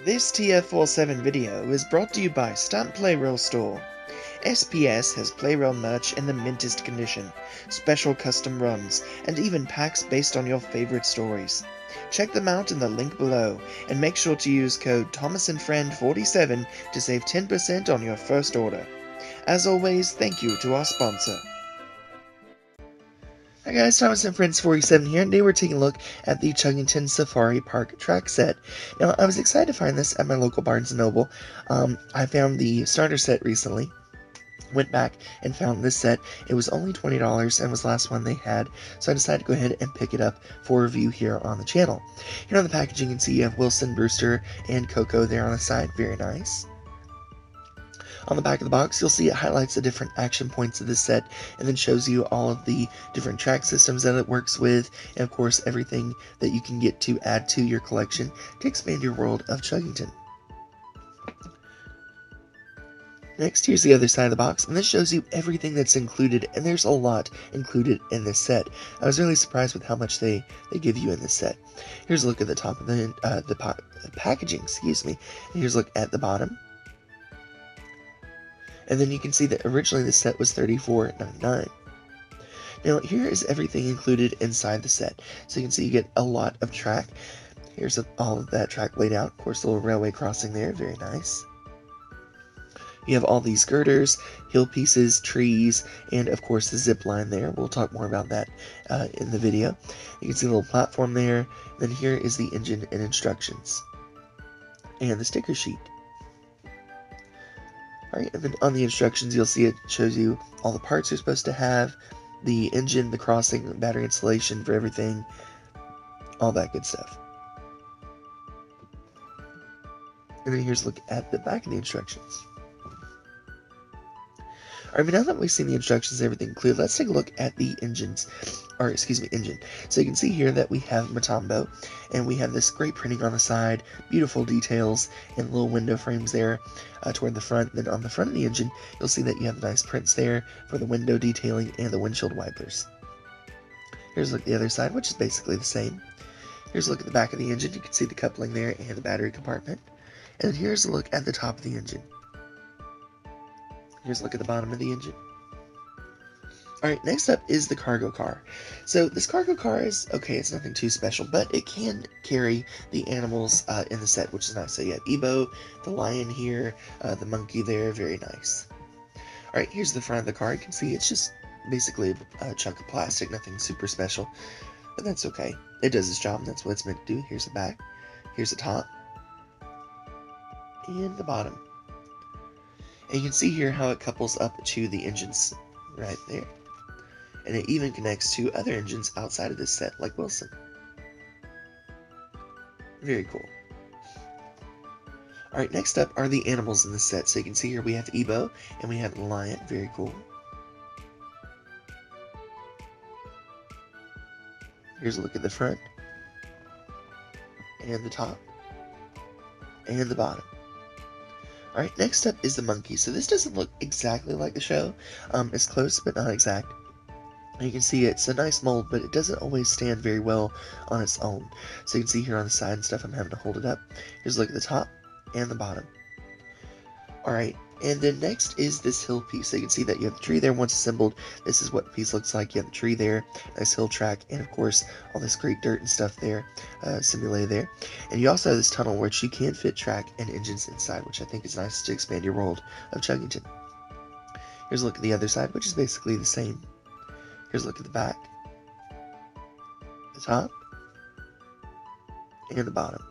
This TF47 video is brought to you by Stamp Playroll Store. SPS has Playroll merch in the mintest condition, special custom runs, and even packs based on your favorite stories. Check them out in the link below, and make sure to use code ThomasandFriend47 to save 10% on your first order. As always, thank you to our sponsor. Hi guys, Thomas and Friends47 here, and today we're taking a look at the Chuggington Safari Park track set. Now, I was excited to find this at my local Barnes & Noble. I found the starter set recently, went back and found this set. It was only $20 and was the last one they had, so I decided to go ahead and pick it up for review here on the channel. Here on the packaging you can see you have Wilson, Brewster, and Coco there on the side, very nice. On the back of the box, you'll see it highlights the different action points of this set and then shows you all of the different track systems that it works with, and of course everything that you can get to add to your collection to expand your world of Chuggington. Next, here's the other side of the box, and this shows you everything that's included, and there's a lot included in this set. I was really surprised with how much they give you in this set. Here's a look at the top of the packaging, excuse me, and here's a look at the bottom. And then you can see that originally the set was $34.99. Now here is everything included inside the set. So you can see you get a lot of track. Here's all of that track laid out. Of course, a little railway crossing there, very nice. You have all these girders, hill pieces, trees, and of course the zip line there. We'll talk more about that in the video. You can see a little platform there. Then here is the engine and instructions. And the sticker sheet. Alright, and then on the instructions you'll see it shows you all the parts you're supposed to have, the engine, the crossing, battery installation for everything, all that good stuff. And then here's a look at the back of the instructions. Alright, but now that we've seen the instructions and everything included, let's take a look at the engine. So you can see here that we have Mtambo, and we have this great printing on the side, beautiful details, and little window frames there toward the front. Then on the front of the engine, you'll see that you have the nice prints there for the window detailing and the windshield wipers. Here's a look at the other side, which is basically the same. Here's a look at the back of the engine. You can see the coupling there and the battery compartment. And here's a look at the top of the engine. Here's a look at the bottom of the engine. Alright, next up is the cargo car. So this cargo car is, okay, it's nothing too special, but it can carry the animals in the set, which is nice. So you have Ebo, the lion here, the monkey there, very nice. Alright, here's the front of the car. You can see it's just basically a chunk of plastic, nothing super special, but that's okay. It does its job, and that's what it's meant to do. Here's the back, here's the top, and the bottom. And you can see here how it couples up to the engines right there. And it even connects to other engines outside of this set, like Wilson. Very cool. Alright, next up are the animals in this set. So you can see here we have Ebo, and we have the lion. Very cool. Here's a look at the front, and the top, and the bottom. Alright, next up is the monkey. So this doesn't look exactly like the show. It's close, but not exact. And you can see it's a nice mold, but it doesn't always stand very well on its own. So you can see here on the side and stuff, I'm having to hold it up. Here's a look at the top and the bottom. Alright, and then next is this hill piece. So you can see that you have the tree there once assembled. This is what the piece looks like. You have the tree there, nice hill track, and of course all this great dirt and stuff there simulated there. And you also have this tunnel which you can fit track and engines inside, which I think is nice to expand your world of Chuggington. Here's a look at the other side, which is basically the same. Here's a look at the back, the top, and the bottom.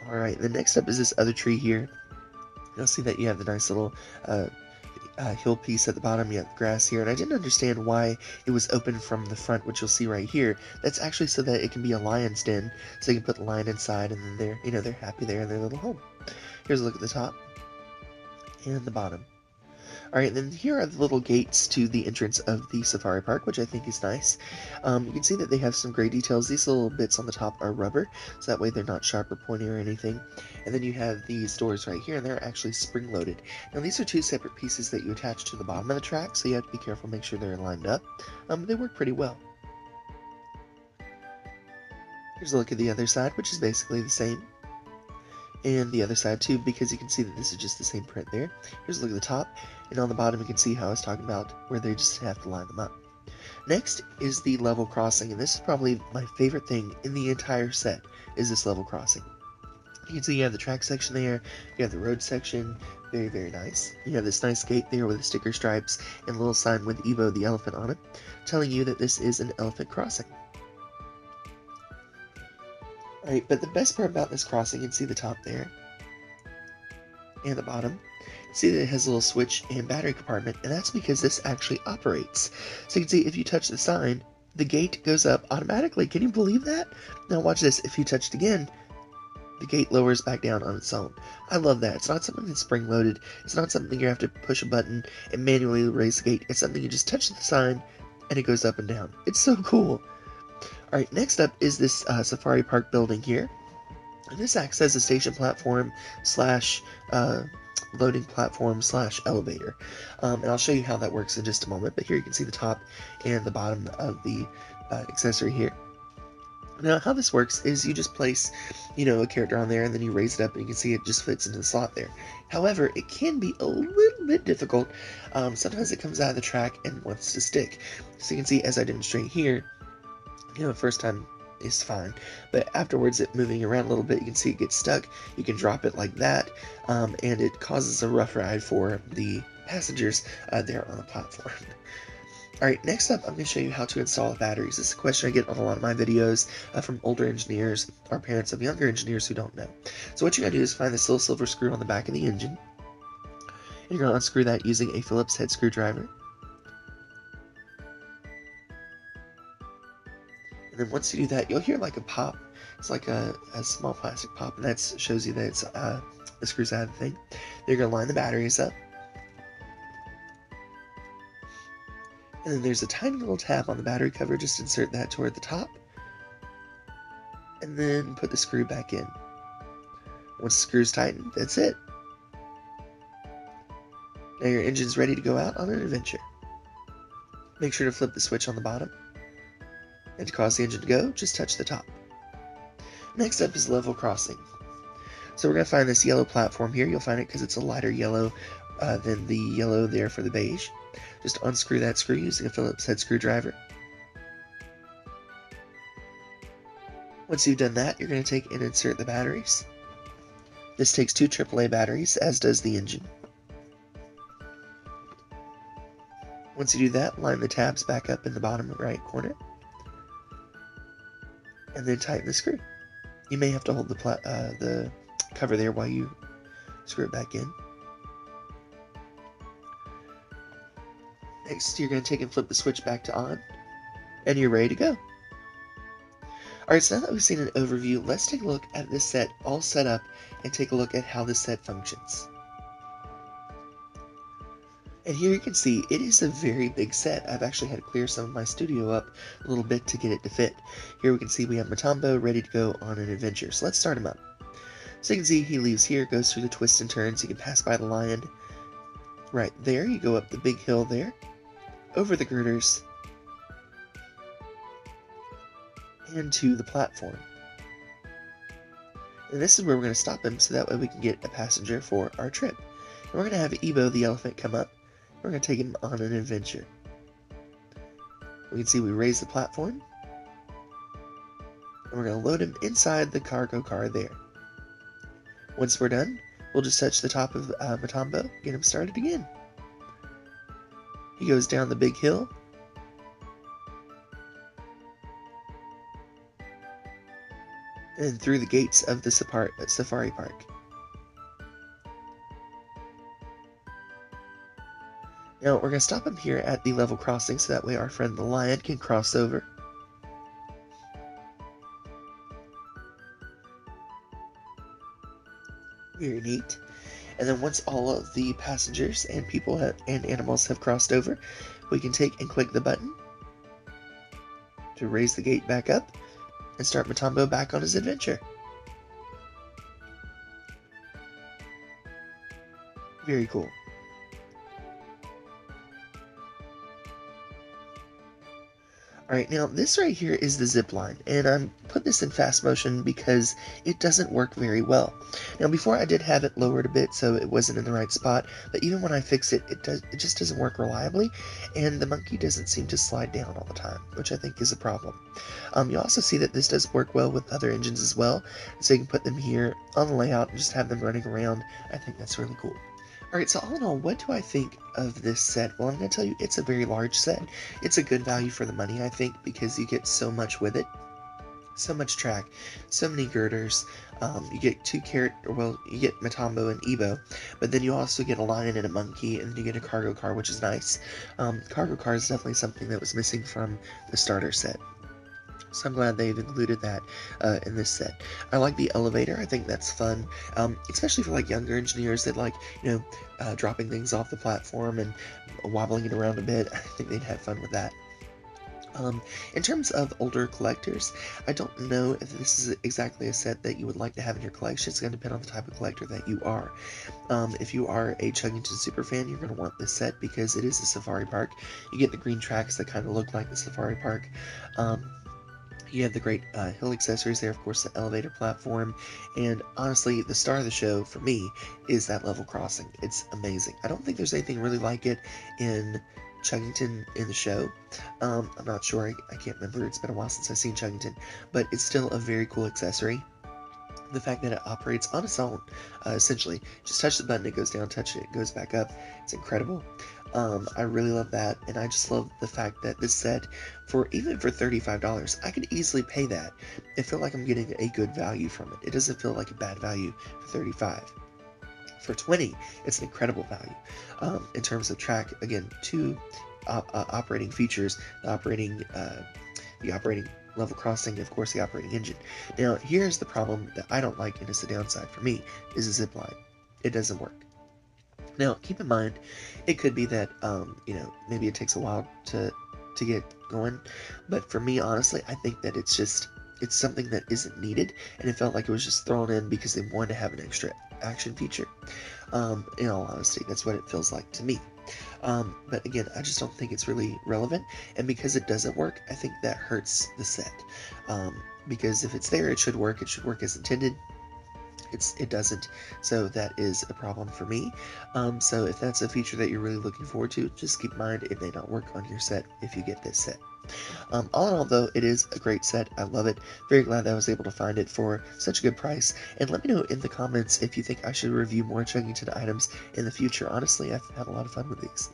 Alright, the next up is this other tree here. You'll see that you have the nice little hill piece at the bottom. You have the grass here, and I didn't understand why it was open from the front, which you'll see right here. That's actually so that it can be a lion's den, so you can put the lion inside, and then they're happy there in their little home. Here's a look at the top and the bottom. Alright, then here are the little gates to the entrance of the safari park, which I think is nice. You can see that they have some great details. These little bits on the top are rubber, so that way they're not sharp or pointy or anything. And then you have these doors right here, and they're actually spring-loaded. Now these are two separate pieces that you attach to the bottom of the track, so you have to be careful, make sure they're lined up. They work pretty well. Here's a look at the other side, which is basically the same. And the other side too, because you can see that this is just the same print there. Here's a look at the top, and on the bottom you can see how I was talking about, where they just have to line them up. Next is the level crossing, and this is probably my favorite thing in the entire set, is this level crossing. You can see you have the track section there, you have the road section, very, very nice. You have this nice gate there with the sticker stripes and a little sign with Evo the elephant on it, telling you that this is an elephant crossing. Alright, but the best part about this crossing, you can see the top there, and the bottom. See that it has a little switch and battery compartment, and that's because this actually operates. So you can see if you touch the sign, the gate goes up automatically. Can you believe that? Now watch this. If you touch it again, the gate lowers back down on its own. I love that. It's not something that's spring-loaded. It's not something you have to push a button and manually raise the gate. It's something you just touch the sign, and it goes up and down. It's so cool. Alright, next up is this Safari Park building here. And this acts as a station platform slash loading platform slash elevator. And I'll show you how that works in just a moment. But here you can see the top and the bottom of the accessory here. Now, how this works is you just place, a character on there, and then you raise it up, and you can see it just fits into the slot there. However, it can be a little bit difficult. Sometimes it comes out of the track and wants to stick. So you can see, as I demonstrate here, first time is fine, but afterwards it moving around a little bit, you can see it gets stuck. You can drop it like that, and it causes a rough ride for the passengers there on the platform. Alright, next up I'm going to show you how to install the batteries. This is a question I get on a lot of my videos from older engineers or parents of younger engineers who don't know. So what you're going to do is find this little silver screw on the back of the engine, and you're going to unscrew that using a Phillips head screwdriver. And then once you do that, you'll hear like a pop. It's like a small plastic pop, and that shows you that it's the screws out of the thing. Then you're going to line the batteries up. And then there's a tiny little tab on the battery cover. Just insert that toward the top. And then put the screw back in. Once the screw's tightened, that's it. Now your engine's ready to go out on an adventure. Make sure to flip the switch on the bottom. And to cause the engine to go, just touch the top. Next up is level crossing. So we're going to find this yellow platform here. You'll find it because it's a lighter yellow than the yellow there for the beige. Just unscrew that screw using a Phillips head screwdriver. Once you've done that, you're going to take and insert the batteries. This takes 2 AAA batteries, as does the engine. Once you do that, line the tabs back up in the bottom right corner, and then tighten the screw. You may have to hold the cover there while you screw it back in. Next, you're going to take and flip the switch back to on, and you're ready to go. Alright, so now that we've seen an overview, let's take a look at this set all set up and take a look at how this set functions. And here you can see it is a very big set. I've actually had to clear some of my studio up a little bit to get it to fit. Here we can see we have Mtambo ready to go on an adventure. So let's start him up. So you can see he leaves here, goes through the twists and turns. You can pass by the lion. Right there, you go up the big hill there, over the girders, and to the platform. And this is where we're going to stop him so that way we can get a passenger for our trip. And we're going to have Evo the elephant come up. We're going to take him on an adventure. We can see we raise the platform, and we're going to load him inside the cargo car there. Once we're done, we'll just touch the top of Mtambo, get him started again. He goes down the big hill, and through the gates of the safari park. Now, we're going to stop him here at the level crossing so that way our friend the lion can cross over. Very neat. And then once all of the passengers and people and animals have crossed over, we can take and click the button to raise the gate back up and start Mtambo back on his adventure. Very cool. Alright, now this right here is the zip line, and I'm put this in fast motion because it doesn't work very well. Now before I did have it lowered a bit so it wasn't in the right spot, but even when I fix it, it just doesn't work reliably, and the monkey doesn't seem to slide down all the time, which I think is a problem. You also see that this does work well with other engines as well, so you can put them here on the layout and just have them running around. I think that's really cool. Alright, so all in all, what do I think of this set? Well, I'm going to tell you, it's a very large set. It's a good value for the money, I think, because you get so much with it. So much track, so many girders. You get you get Mtambo and Ebo, but then you also get a lion and a monkey, and then you get a cargo car, which is nice. Cargo car is definitely something that was missing from the starter set. So I'm glad they've included that in this set. I like the elevator. I think that's fun, especially for like younger engineers that like, dropping things off the platform and wobbling it around a bit. I think they'd have fun with that. In terms of older collectors, I don't know if this is exactly a set that you would like to have in your collection. It's going to depend on the type of collector that you are. If you are a Chuggington super fan, you're going to want this set because it is a safari park. You get the green tracks that kind of look like the safari park. You have the great hill accessories there, of course, the elevator platform, and honestly, the star of the show for me is that level crossing. It's amazing. I don't think there's anything really like it in Chuggington in the show. I'm not sure. I can't remember. It's been a while since I've seen Chuggington, but it's still a very cool accessory. The fact that it operates on its own, essentially. Just touch the button, it goes down, touch it, it goes back up. It's incredible. I really love that, and I just love the fact that this set, even for $35, I could easily pay that and feel like I'm getting a good value from it. It doesn't feel like a bad value for $35. For $20, it's an incredible value. In terms of track, again, two operating features, the operating level crossing, of course the operating engine. Now, here's the problem that I don't like, and it's the downside for me, is a zip line. It doesn't work. Now, keep in mind, it could be that, maybe it takes a while to get going, but for me, honestly, I think that it's something that isn't needed, and it felt like it was just thrown in because they wanted to have an extra action feature. In all honesty, that's what it feels like to me. But again, I just don't think it's really relevant, and because it doesn't work, I think that hurts the set. Because if it's there, it should work as intended. It doesn't, so that is a problem for me. So if that's a feature that you're really looking forward to, just keep in mind it may not work on your set if you get this set. All in all, though, it is a great set. I love it. Very glad that I was able to find it for such a good price. And let me know in the comments if you think I should review more Chuggington items in the future. Honestly, I've had a lot of fun with these.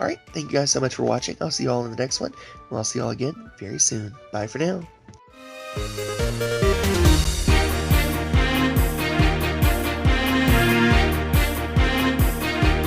Alright, thank you guys so much for watching. I'll see you all in the next one. And I'll see you all again very soon. Bye for now.